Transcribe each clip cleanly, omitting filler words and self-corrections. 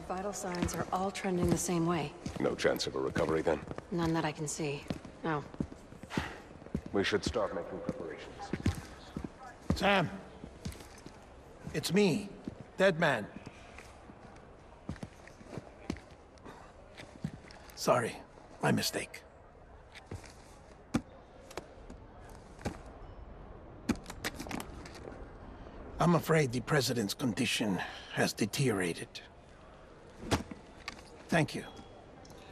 vital signs are all trending the same way. No chance of a recovery then? None that I can see. No. We should start making preparations. Sam. It's me, Dead Man. Sorry, my mistake. I'm afraid the President's condition has deteriorated. Thank you.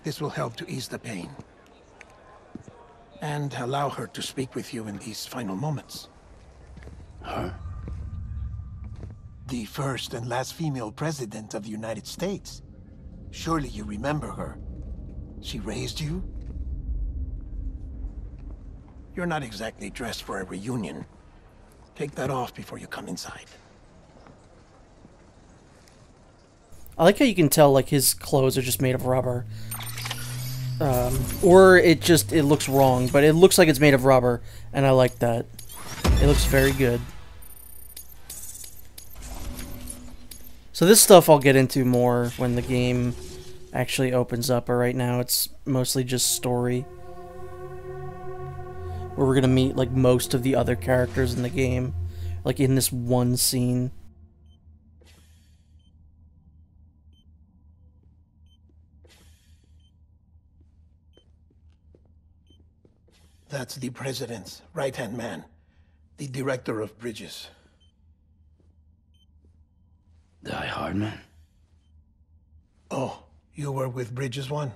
This will help to ease the pain. And allow her to speak with you in these final moments. Her? The first and last female president of the United States. Surely you remember her. She raised you? You're not exactly dressed for a reunion. Take that off before you come inside. I like how you can tell, like, his clothes are just made of rubber. Or it looks wrong, but it looks like it's made of rubber, and I like that. It looks very good. So this stuff I'll get into more when the game actually opens up, but right now it's mostly just story. Where we're gonna meet, like, most of the other characters in the game, like, in this one scene. That's the President's right-hand man, the Director of Bridges. Die Hardman? Oh, you were with Bridges 1?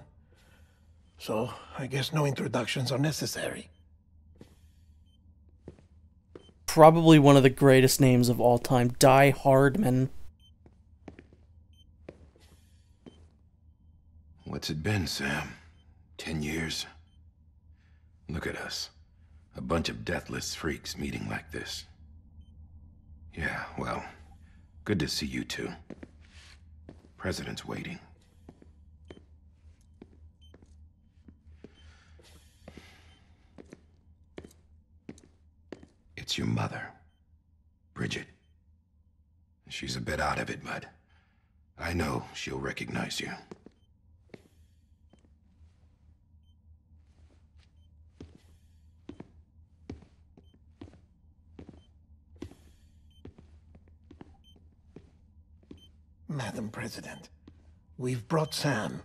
So, I guess no introductions are necessary. Probably one of the greatest names of all time, Die Hardman. What's it been, Sam? 10 years? Look at us. A bunch of deathless freaks meeting like this. Yeah, well, good to see you two. President's waiting. It's your mother, Bridget. She's a bit out of it, but I know she'll recognize you. Madam President, we've brought Sam.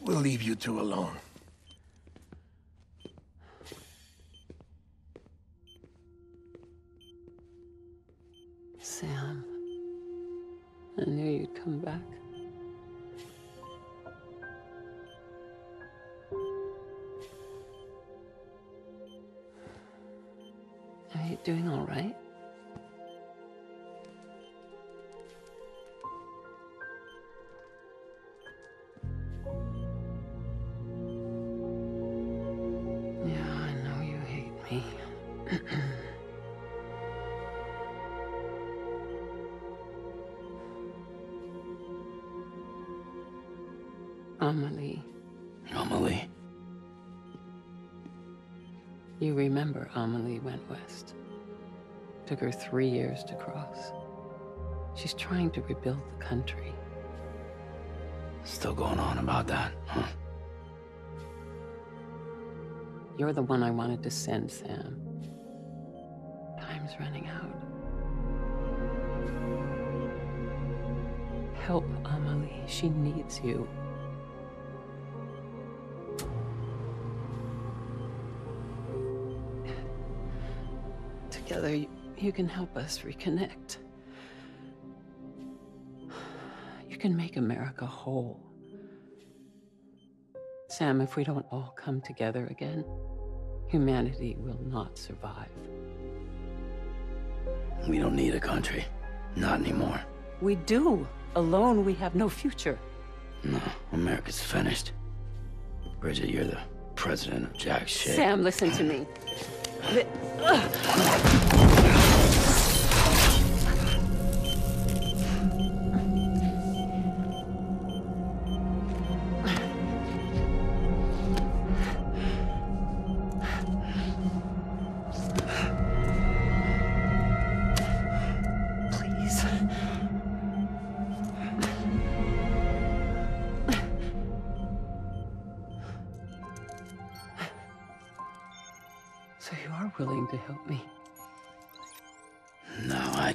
We'll leave you two alone. Sam, I knew you'd come back. Are you doing all right? Yeah, I know you hate me. Amelie. Amelie? You remember Amelie went west. Took her 3 years to cross. She's trying to rebuild the country. Still going on about that, huh? You're the one I wanted to send, Sam. Time's running out. Help Amelie. She needs you. Together, you can help us reconnect. You can make America whole. Sam, if we don't all come together again, humanity will not survive. We don't need a country. Not anymore. We do. Alone, we have no future. No, America's finished. Bridget, you're the president of jack shit. Sam, listen to me. So you are willing to help me? No, I...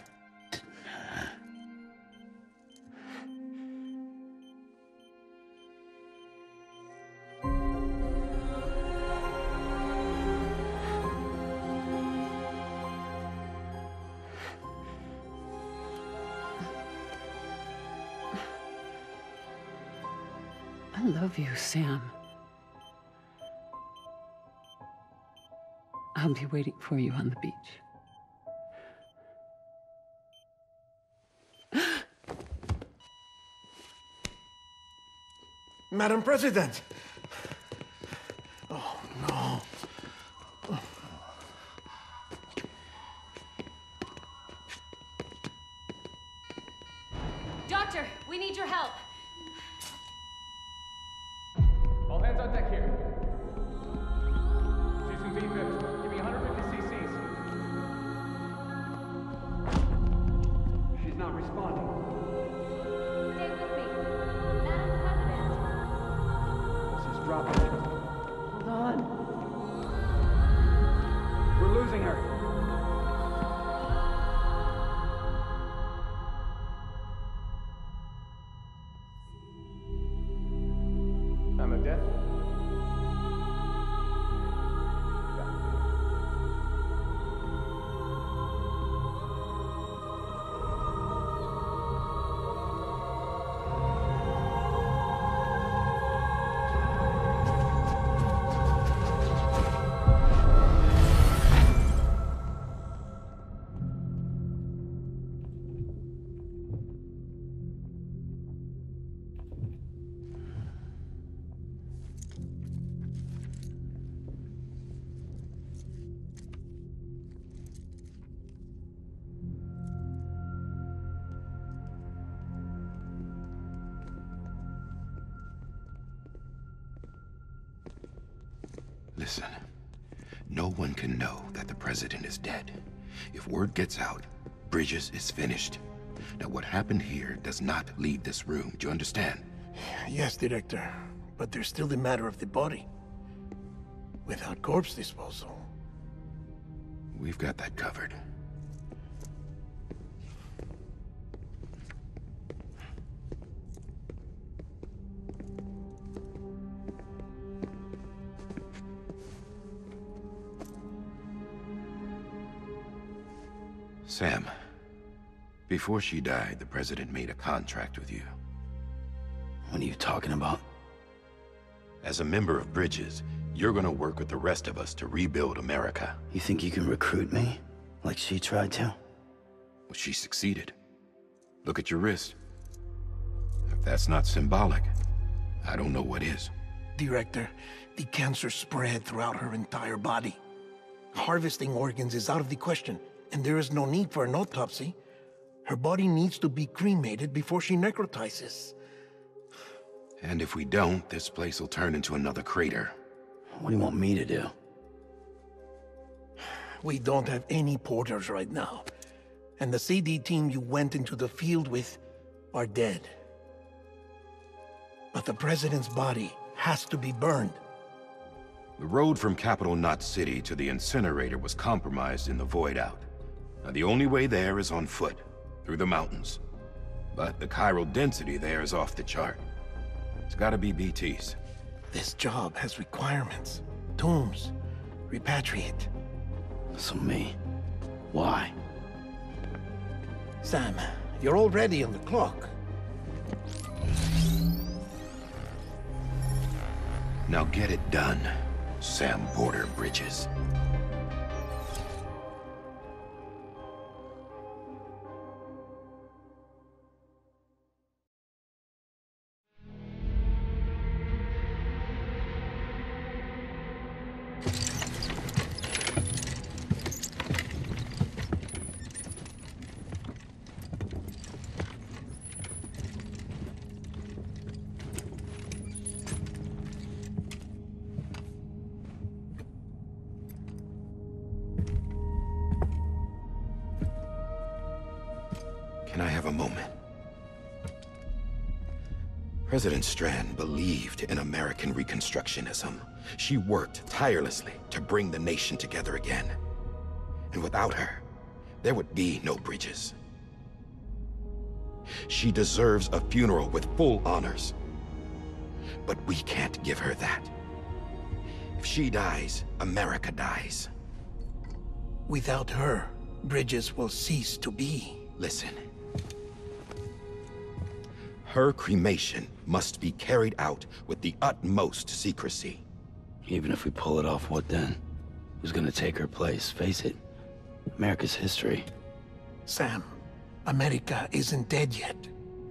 I love you, Sam. I'll be waiting for you on the beach. Madam President! Oh, no. Doctor, we need your help. All hands on deck here. Season V50. Give me 150 cc's. She's not responding. Stay with me. Madam President. This is dropping. Hold on. We're losing her. Time of death? Listen, no one can know that the president is dead. If word gets out, Bridges is finished. Now, what happened here does not leave this room. Do you understand? Yes, Director. But there's still the matter of the body. Without corpse disposal. We've got that covered. Sam, before she died, the president made a contract with you. What are you talking about? As a member of Bridges, you're gonna work with the rest of us to rebuild America. You think you can recruit me? Like she tried to? Well, she succeeded. Look at your wrist. If that's not symbolic, I don't know what is. Director, the cancer spread throughout her entire body. Harvesting organs is out of the question, and there is no need for an autopsy. Her body needs to be cremated before she necrotizes. And if we don't, this place will turn into another crater. What do you want me to do? We don't have any porters right now. And the CD team you went into the field with are dead. But the president's body has to be burned. The road from Capital Knot City to the incinerator was compromised in the void out. Now, the only way there is on foot, through the mountains. But the chiral density there is off the chart. It's gotta be BTs. This job has requirements. Tombs. Repatriate. So me? Why? Sam, you're already on the clock. Now get it done, Sam Porter Bridges. Can I have a moment? President Strand believed in American Reconstructionism. She worked tirelessly to bring the nation together again. And without her, there would be no bridges. She deserves a funeral with full honors. But we can't give her that. If she dies, America dies. Without her, bridges will cease to be. Listen. Her cremation must be carried out with the utmost secrecy. Even if we pull it off, what then? Who's gonna take her place? Face it, America's history. Sam, America isn't dead yet.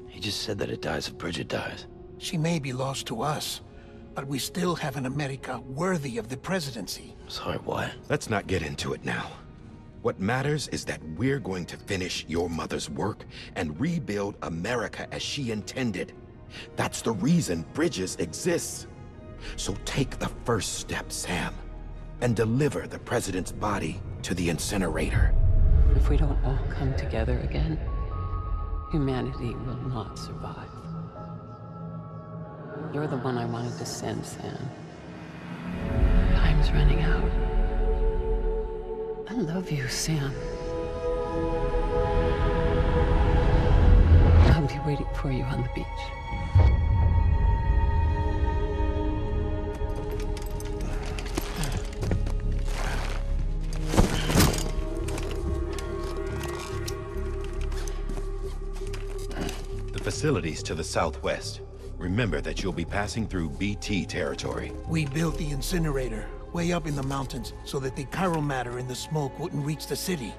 He just said that it dies if Bridget dies. She may be lost to us, but we still have an America worthy of the presidency. Sorry, what? Let's not get into it now. What matters is that we're going to finish your mother's work and rebuild America as she intended. That's the reason Bridges exists. So take the first step, Sam, and deliver the president's body to the incinerator. If we don't all come together again, humanity will not survive. You're the one I wanted to send, Sam. Time's running out. I love you, Sam. I'll be waiting for you on the beach. The facilities to the southwest. Remember that you'll be passing through BT territory. We built the incinerator way up in the mountains so that the chiral matter in the smoke wouldn't reach the city.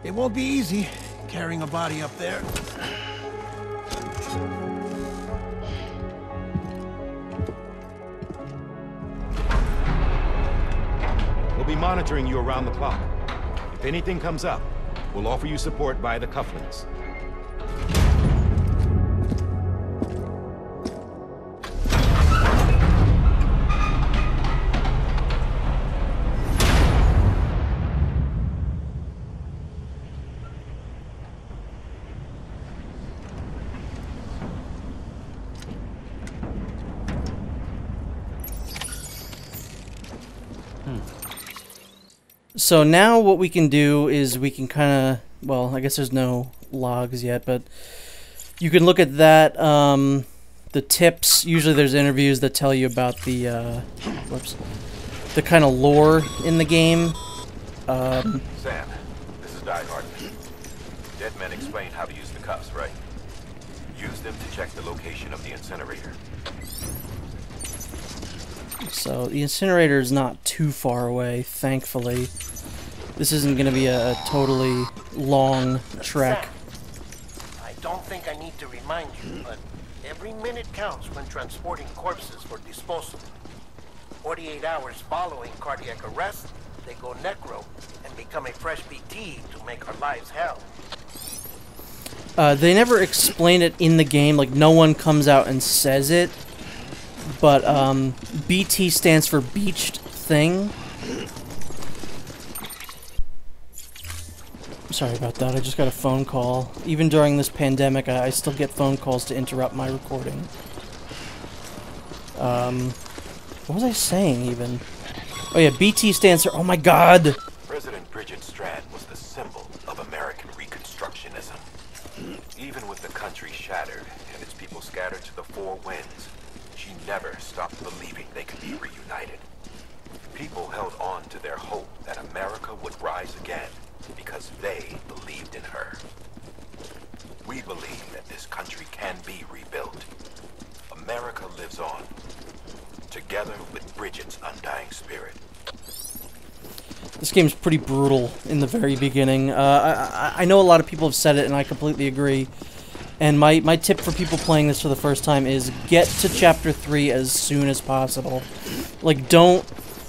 It won't be easy carrying a body up there. We'll be monitoring you around the clock. If anything comes up, we'll offer you support via the cufflinks. So now what we can do is we can kind of, well, I guess there's no logs yet, but you can look at that, the tips. Usually there's interviews that tell you about the, the kind of lore in the game. Sam, this is Die Hard. Dead men explained how to use the cuffs, right? Use them to check the location of the incinerator. So the incinerator is not too far away, thankfully. This isn't going to be a totally long trek. Sam, I don't think I need to remind you, but every minute counts when transporting corpses for disposal. 48 hours following cardiac arrest, they go necro and become a fresh BT to make our lives hell. They never explain it in the game, like no one comes out and says it. But BT stands for Beached Thing. Sorry about that, I just got a phone call. Even during this pandemic, I still get phone calls to interrupt my recording. What was I saying, even? Oh yeah, BT stands for... Oh my god! President Bridget Strand was the symbol of American Reconstructionism. Even with the country shattered and its people scattered to the four winds, she never stopped believing they could be reunited. People held on to their hope that America would rise again because they believed in her. We believe that this country can be rebuilt. America lives on, together with Bridget's undying spirit. This game's pretty brutal in the very beginning. I know a lot of people have said it, and I completely agree. And my tip for people playing this for the first time is get to Chapter 3 as soon as possible. Like, don't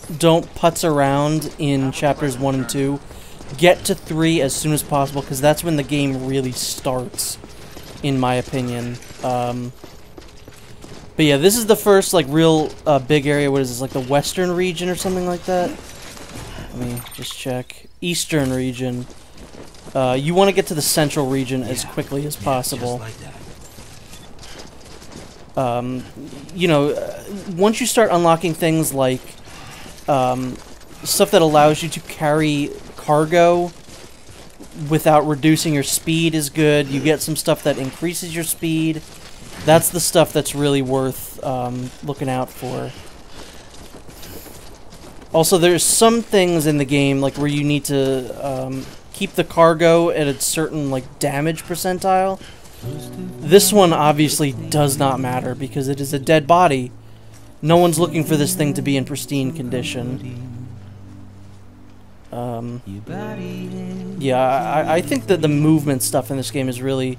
putz around in Chapters 1 and 2. Get to 3 as soon as possible, because that's when the game really starts, in my opinion. But yeah, this is the first, like, real big area. What is this, like the western region or something like that? Let me just check. Eastern region. You want to get to the central region as quickly as possible. Just like that. You know, once you start unlocking things like stuff that allows you to carry cargo without reducing your speed is good. You get some stuff that increases your speed. That's the stuff that's really worth looking out for. Also, there's some things in the game like where you need to keep the cargo at a certain like damage percentile. This one obviously does not matter because it is a dead body. No one's looking for this thing to be in pristine condition. Yeah, I think that the movement stuff in this game is really,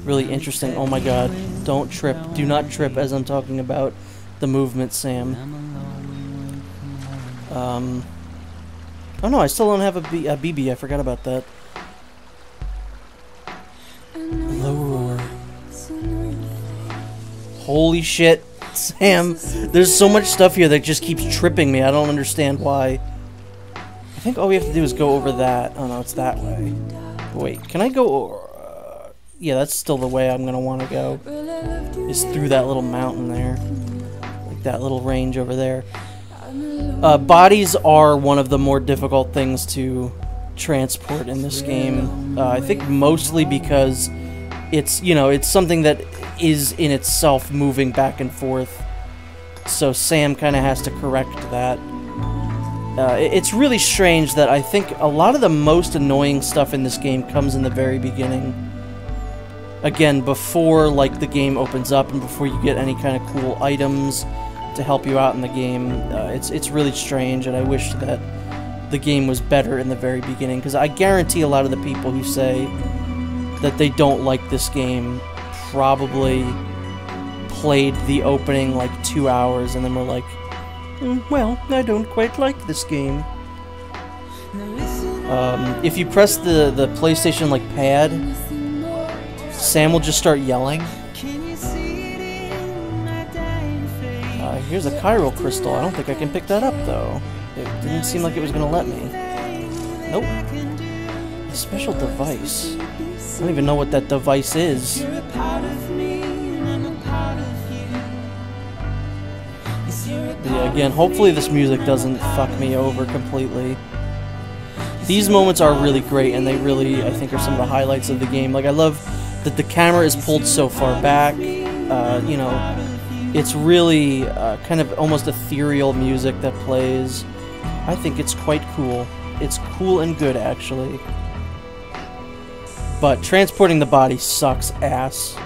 really interesting. Oh my god, don't trip. Do not trip as I'm talking about the movement, Sam. Oh no, I still don't have a BB. I forgot about that. Lower. Holy shit, Sam. There's so much stuff here that just keeps tripping me. I don't understand why. I think all we have to do is go over that. Oh no, it's that way. Wait, can I go... yeah, that's still the way I'm gonna want to go. Is through that little mountain there. Like that little range over there. Bodies are one of the more difficult things to transport in this game. I think mostly because it's, you know, it's something that is in itself moving back and forth. So Sam kind of has to correct that. It's really strange that I think a lot of the most annoying stuff in this game comes in the very beginning. Again, before like the game opens up and before you get any kind of cool items to help you out in the game. It's really strange, and I wish that the game was better in the very beginning, because I guarantee a lot of the people who say that they don't like this game probably played the opening like 2 hours and then were like, well, I don't quite like this game. If you press the PlayStation like pad, Sam will just start yelling. Here's a chiral crystal. I don't think I can pick that up though. It didn't seem like it was gonna let me. Nope. A special device. I don't even know what that device is. Yeah, again, hopefully this music doesn't fuck me over completely. These moments are really great, and they really, I think, are some of the highlights of the game. Like, I love that the camera is pulled so far back. You know, it's really kind of almost ethereal music that plays. I think it's quite cool. It's cool and good, actually. But transporting the body sucks ass.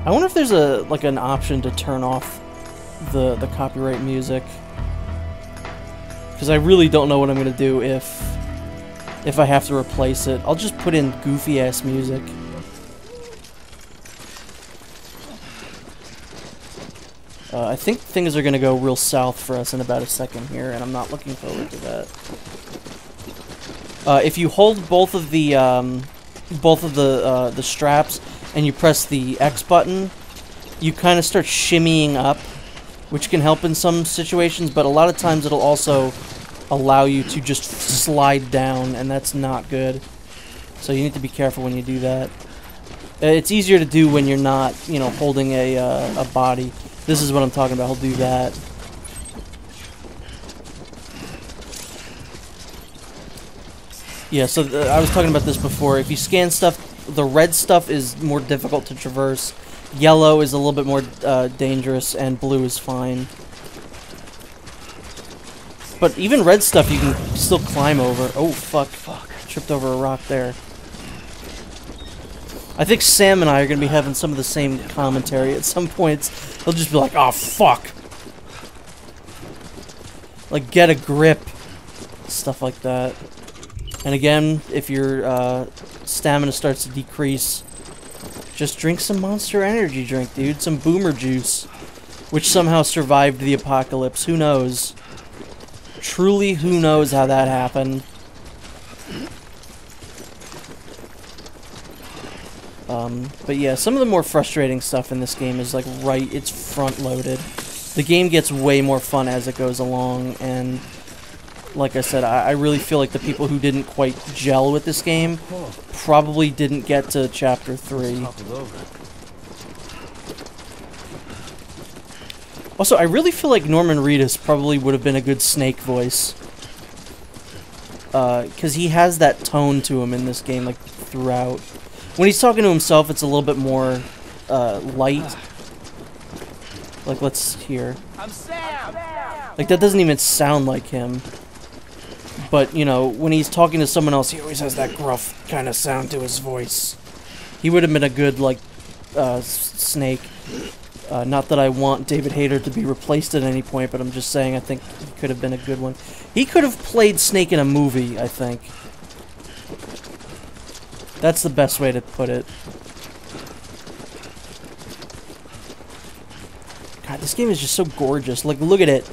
I wonder if there's like an option to turn off the copyright music, because I really don't know what I'm gonna do if I have to replace it. I'll just put in goofy ass music. I think things are gonna go real south for us in about a second here, and I'm not looking forward to that. If you hold both of the straps and you press the X button, you kind of start shimmying up, which can help in some situations, but a lot of times it'll also allow you to just slide down, and that's not good. So you need to be careful when you do that. It's easier to do when you're not, you know, holding a body. This is what I'm talking about. He'll do that. Yeah, so I was talking about this before. If you scan stuff, the red stuff is more difficult to traverse. Yellow is a little bit more dangerous, and blue is fine. But even red stuff you can still climb over. Oh, fuck. Tripped over a rock there. I think Sam and I are going to be having some of the same commentary. At some points, he'll just be like, oh, fuck. Like, get a grip. Stuff like that. And again, if your stamina starts to decrease, just drink some Monster Energy drink, dude. Some Boomer Juice, which somehow survived the apocalypse. Who knows? Truly, who knows how that happened? But yeah, some of the more frustrating stuff in this game is like it's front-loaded. The game gets way more fun as it goes along, and like I said, I really feel like the people who didn't quite gel with this game probably didn't get to Chapter 3. Also, I really feel like Norman Reedus probably would have been a good Snake voice. Because he has that tone to him in this game, like, throughout. When he's talking to himself, it's a little bit more, light. Like, let's hear. Like, that doesn't even sound like him. But, you know, when he's talking to someone else, he always has that gruff kind of sound to his voice. He would have been a good, like, Snake. Not that I want David Hayter to be replaced at any point, but I'm just saying I think he could have been a good one. He could have played Snake in a movie, I think. That's the best way to put it. God, this game is just so gorgeous. Like, look at it.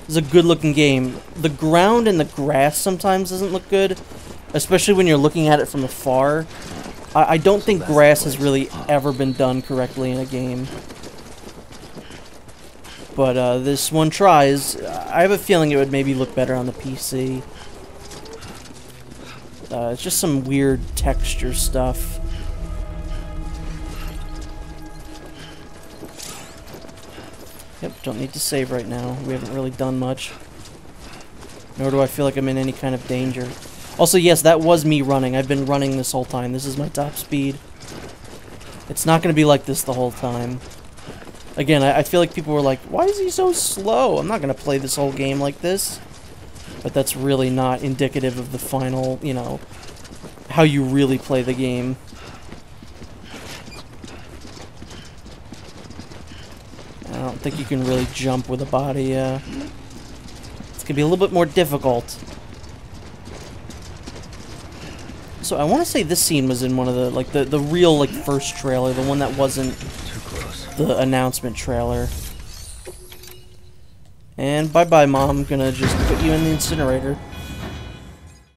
It's a good-looking game. The ground and the grass sometimes doesn't look good, especially when you're looking at it from afar. I don't think grass has really ever been done correctly in a game. But this one tries. I have a feeling it would maybe look better on the PC. It's just some weird texture stuff. Yep, don't need to save right now. We haven't really done much. Nor do I feel like I'm in any kind of danger. Also, yes, that was me running. I've been running this whole time. This is my top speed. It's not going to be like this the whole time. Again, I feel like people were like, why is he so slow? I'm not going to play this whole game like this. But that's really not indicative of the final, you know, how you really play the game. I don't think you can really jump with a body, it's going to be a little bit more difficult. So I want to say this scene was in one of the, like, the real, like, first trailer, the one that wasn't the announcement trailer. And bye-bye, Mom. I'm gonna just put you in the incinerator.